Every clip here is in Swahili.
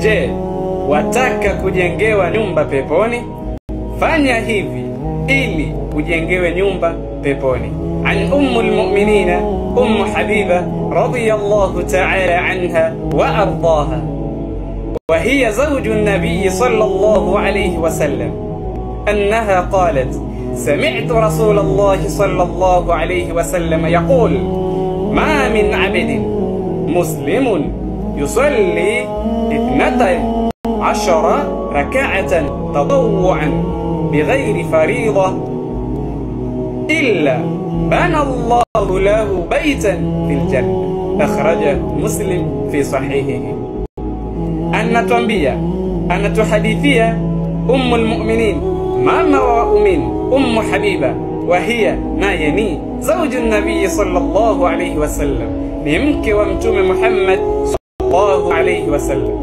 Je, wataka kujengewa nyumba peponi? Fanya hivi ili ujengewe nyumba peponi. An ummul mu'minina Habiba radiyallahu ta'ala anha wa ardaha, wa hiya zawju an-nabiy sallallahu alayhi wa sallam, annaha qalat سمعت رسول الله صلى الله عليه وسلم يقول: ما من عبد مسلم يصلي 12 ركعة تطوعا بغير فريضة إلا بنى الله له بيتا في الجنة. أخرجه مسلم في صحيحه. أن تحديثية أم المؤمنين ماما وأمين حبيبة، وهي نايني زوج النبي صلى الله عليه وسلم، نمك ومتوم محمد صلى الله عليه وسلم،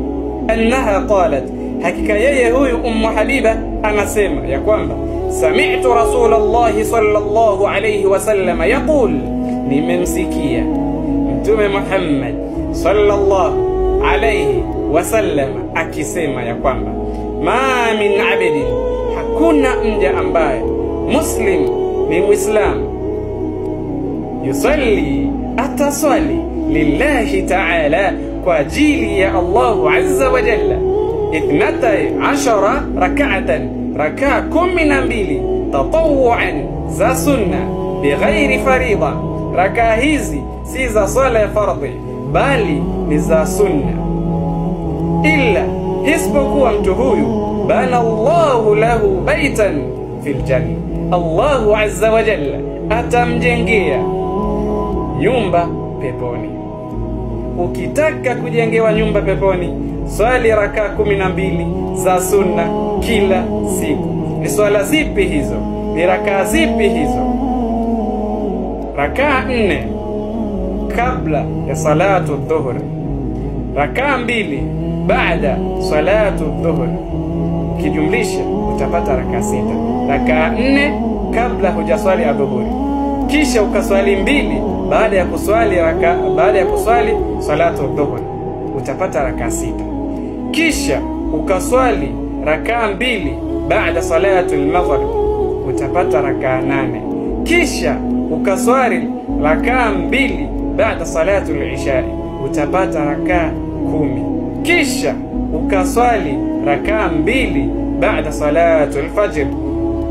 أنها قالت حكيكا يهوي حبيبة أنا سيما يقوم سمعت رسول الله صلى الله عليه وسلم يقول: نممسكية متوم محمد صلى الله عليه وسلم akisema ya kwamba ma min abidin, hakuna mja ambaye muslim ni muislamu, yusalli, ataswali lillahi ta'ala, kwa ajili ya Allahu azza wa jalla, 12 rak'atan, rakaa 12 tatawuan, za sunna, bighairi farida, rakaa hizi si za sala ya fardhi bali ni za sunna, illa, isipokuwa mtu huyu, bana Allahu lahu baitan fil janna, Allahu azza wa jalla atamjengea nyumba peponi. Ukitaka kujengewa nyumba peponi, swali rakaa 12 za sunna kila siku. Ni swala zipi hizo? Ni rakaa zipi hizo? Rakaa 4 kabla ya salatu dhuhur, rakaa 2 baada salatu dhuhur, kijumlisha utapata rakaa 6. Rakaa 4 kabla hujaswali adhuhuri, kisha ukaswali 2 baada ya kuswali salatu dhuhur, utapata rakaa 6. Kisha ukaswali rakaa 2 baada salatu al-maghrib, utapata rakaa 8. Kisha ukaswali rakaa 2 baada salatu al-isha, utapata rakaa 10. Kisha ukaswali rakaa 2 baada salatu al-fajr,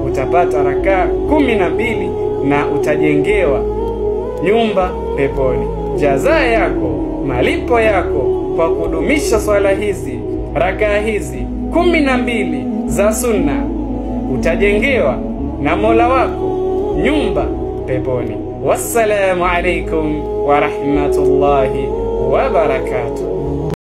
utapata rakaa 12 na utajengewa nyumba peponi. Jaza yako, malipo yako kwa kudumisha swala hizi, rakaa hizi 12 za sunna, utajengewa na Mola wako nyumba peponi. Wassalamu alaikum wa rahmatullahi wa barakatuh.